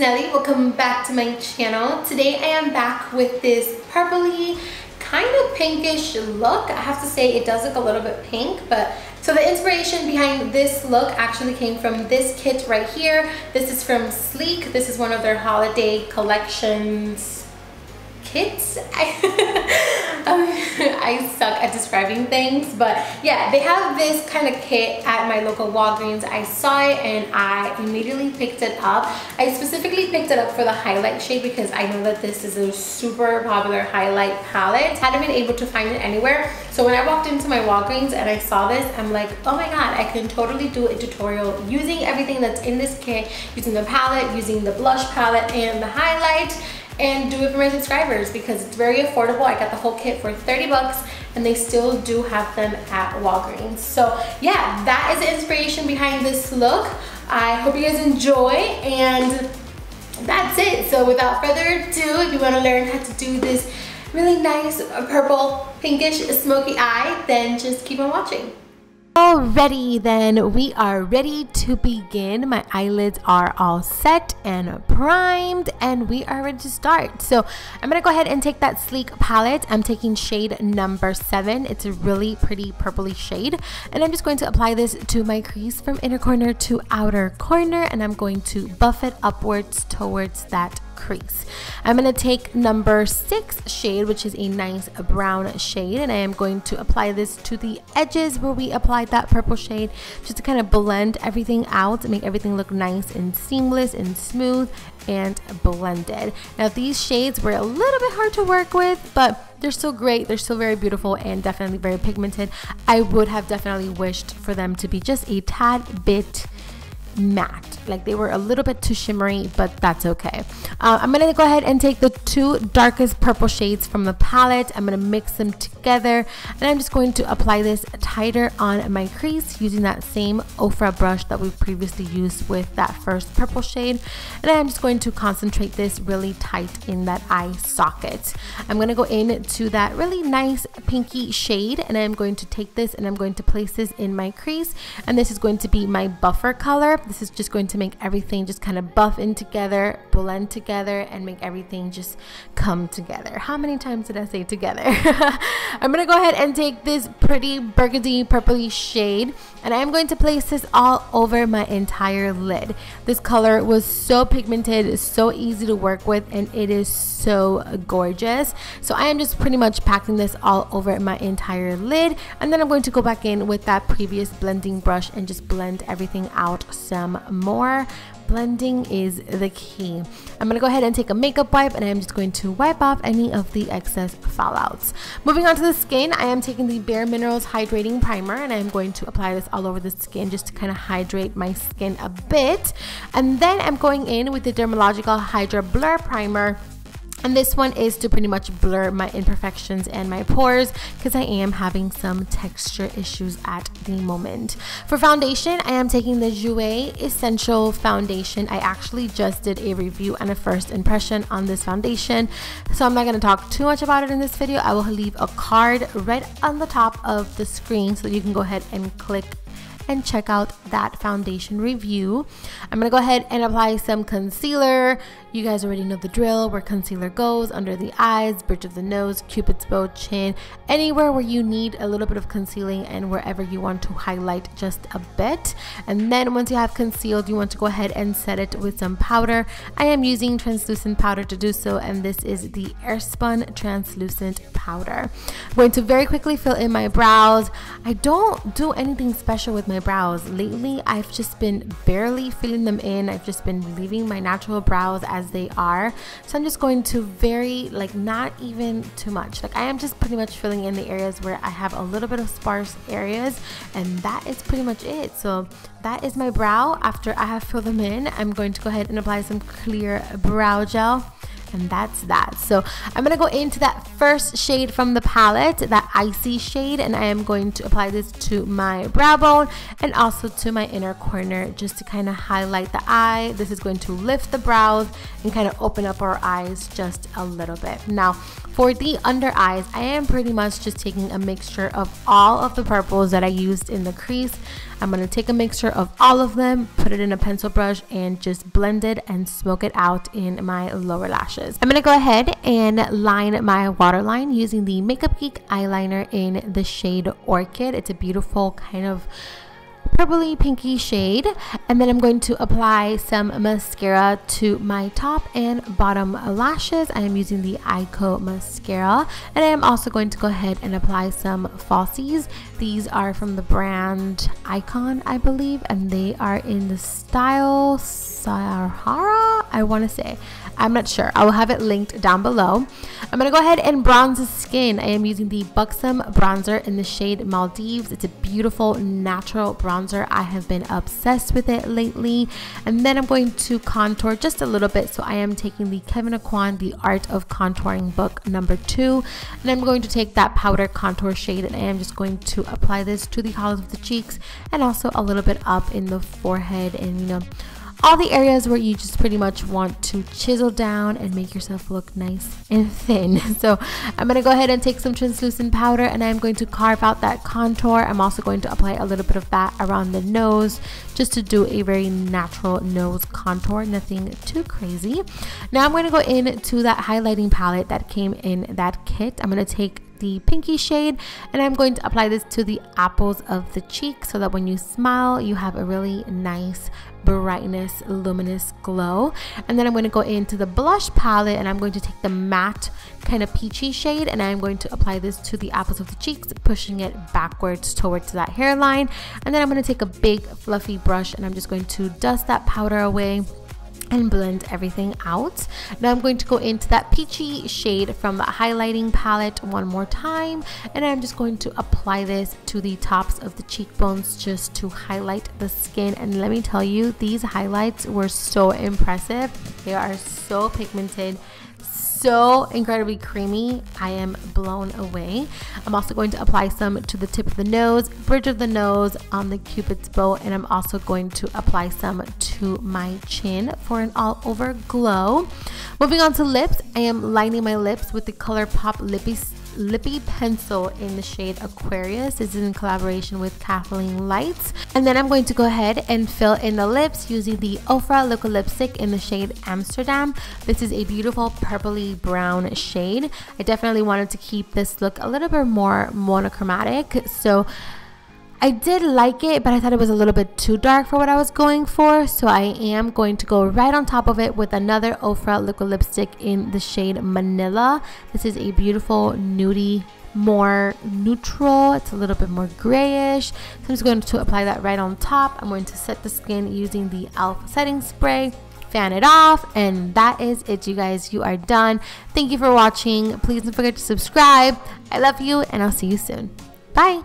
Nelly. Welcome back to my channel. Today I am back with this purpley, kind of pinkish look. I have to say it does look a little bit pink, but so the inspiration behind this look actually came from this kit right here. This is from Sleek. This is one of their holiday collections kits. I suck at describing things, but yeah, they have this kind of kit at my local Walgreens. I saw it and I immediately picked it up. I specifically picked it up for the highlight shade because I know that this is a super popular highlight palette. Hadn't been able to find it anywhere, so when I walked into my Walgreens and I saw this, I'm like, oh my god, I can totally do a tutorial using everything that's in this kit, using the palette, using the blush palette and the highlight, and do it for my subscribers because it's very affordable. I got the whole kit for 30 bucks and they still do have them at Walgreens. So yeah, that is the inspiration behind this look. I hope you guys enjoy, and that's it. So without further ado, if you want to learn how to do this really nice purple pinkish smoky eye, then just keep on watching. Alrighty then, we are ready to begin. My eyelids are all set and primed and we are ready to start. So I'm gonna go ahead and take that Sleek palette. I'm taking shade number 7. It's a really pretty purpley shade, and I'm just going to apply this to my crease from inner corner to outer corner, and I'm going to buff it upwards towards that crease. I'm going to take number 6 shade, which is a nice brown shade, and I am going to apply this to the edges where we applied that purple shade, just to kind of blend everything out, make everything look nice and seamless and smooth and blended. Now these shades were a little bit hard to work with, but they're still great. They're still very beautiful and definitely very pigmented. I would have definitely wished for them to be just a tad bit matte, like they were a little bit too shimmery, but that's okay. I'm gonna go ahead and take the 2 darkest purple shades from the palette. I'm gonna mix them together, and I'm just going to apply this tighter on my crease using that same Ofra brush that we previously used with that first purple shade, and I'm just going to concentrate this really tight in that eye socket. I'm gonna go into that really nice pinky shade, and I'm going to take this and I'm going to place this in my crease, and this is going to be my buffer color. This is just going to make everything just kind of buff in together, blend together, and make everything just come together. How many times did I say together? I'm gonna go ahead and take this pretty burgundy purpley shade, and I'm going to place this all over my entire lid. This color was so pigmented, so easy to work with, and it is so gorgeous. So I am just pretty much packing this all over my entire lid, and then I'm going to go back in with that previous blending brush and just blend everything out some more. Blending is the key. I'm gonna go ahead and take a makeup wipe, and I'm just going to wipe off any of the excess fallouts. Moving on to the skin, I am taking the bareMinerals hydrating primer, and I'm going to apply this all over the skin just to kind of hydrate my skin a bit. And then I'm going in with the Dermalogica Hydrablur primer, and this one is to pretty much blur my imperfections and my pores because I am having some texture issues at the moment. For foundation, I am taking the Jouer Essential Foundation. I actually just did a review and a first impression on this foundation, so I'm not going to talk too much about it in this video. I will leave a card right on the top of the screen so that you can go ahead and click and check out that foundation review. I'm gonna go ahead and apply some concealer. You guys already know the drill, where concealer goes: under the eyes, bridge of the nose, cupid's bow, chin, anywhere where you need a little bit of concealing and wherever you want to highlight just a bit. And then once you have concealed, you want to go ahead and set it with some powder. I am using translucent powder to do so, and this is the Airspun translucent powder. I'm going to very quickly fill in my brows. I don't do anything special with my brows lately. I've just been barely filling them in. I've just been leaving my natural brows as they are, so I'm just going to very, like, not even too much, like I am just pretty much filling in the areas where I have a little bit of sparse areas, and that is pretty much it. So that is my brow. After I have filled them in, I'm going to go ahead and apply some clear brow gel, and that's that. So I'm gonna go into that first shade from the palette, that icy shade, and I am going to apply this to my brow bone and also to my inner corner just to kind of highlight the eye. This is going to lift the brows and kind of open up our eyes just a little bit. Now For the under eyes, I am pretty much just taking a mixture of all of the purples that I used in the crease. I'm going to take a mixture of all of them, put it in a pencil brush, and just blend it and smoke it out in my lower lashes. I'm going to go ahead and line my waterline using the Makeup Geek eyeliner in the shade Orchid. It's a beautiful kind of purpley pinky shade, and then I'm going to apply some mascara to my top and bottom lashes. I am using the Eyeko mascara, and I am also going to go ahead and apply some falsies. These are from the brand IIKONN, I believe, and they are in the style Sahara, I want to say. I'm not sure. I will have it linked down below. I'm going to go ahead and bronze the skin. I am using the Buxom bronzer in the shade Maldives. It's a beautiful natural bronzer. I have been obsessed with it lately. And then I'm going to contour just a little bit. So I am taking the Kevyn The Art of Contouring book number 2. And I'm going to take that powder contour shade, and I am just going to apply this to the hollows of the cheeks and also a little bit up in the forehead and, you know, all the areas where you just pretty much want to chisel down and make yourself look nice and thin. So I'm going to go ahead and take some translucent powder, and I'm going to carve out that contour. I'm also going to apply a little bit of that around the nose just to do a very natural nose contour, nothing too crazy. Now I'm going to go into that highlighting palette that came in that kit. I'm going to take the pinky shade, and I'm going to apply this to the apples of the cheek so that when you smile you have a really nice brightness, luminous glow. And then I'm going to go into the blush palette, and I'm going to take the matte kind of peachy shade, and I'm going to apply this to the apples of the cheeks, pushing it backwards towards that hairline. And then I'm going to take a big fluffy brush, and I'm just going to dust that powder away and blend everything out. Now I'm going to go into that peachy shade from the highlighting palette one more time, and I'm just going to apply this to the tops of the cheekbones just to highlight the skin. And let me tell you, these highlights were so impressive. They are so pigmented, so incredibly creamy. I am blown away. I'm also going to apply some to the tip of the nose, bridge of the nose, on the cupid's bow, and I'm also going to apply some to my chin for an all over glow. Moving on to lips, I am lining my lips with the Colourpop Lippie pencil in the shade Aquarius. This is in collaboration with Kathleen Lights. And then I'm going to go ahead and fill in the lips using the Ofra liquid lipstick in the shade Amsterdam. This is a beautiful purpley brown shade. I definitely wanted to keep this look a little bit more monochromatic, so I did like it, but I thought it was a little bit too dark for what I was going for. So I am going to go right on top of it with another Ofra liquid lipstick in the shade Manila. This is a beautiful nudie, more neutral. It's a little bit more grayish. So I'm just going to apply that right on top. I'm going to set the skin using the e.l.f. setting spray, fan it off, and that is it, you guys. You are done. Thank you for watching. Please don't forget to subscribe. I love you, and I'll see you soon. Bye.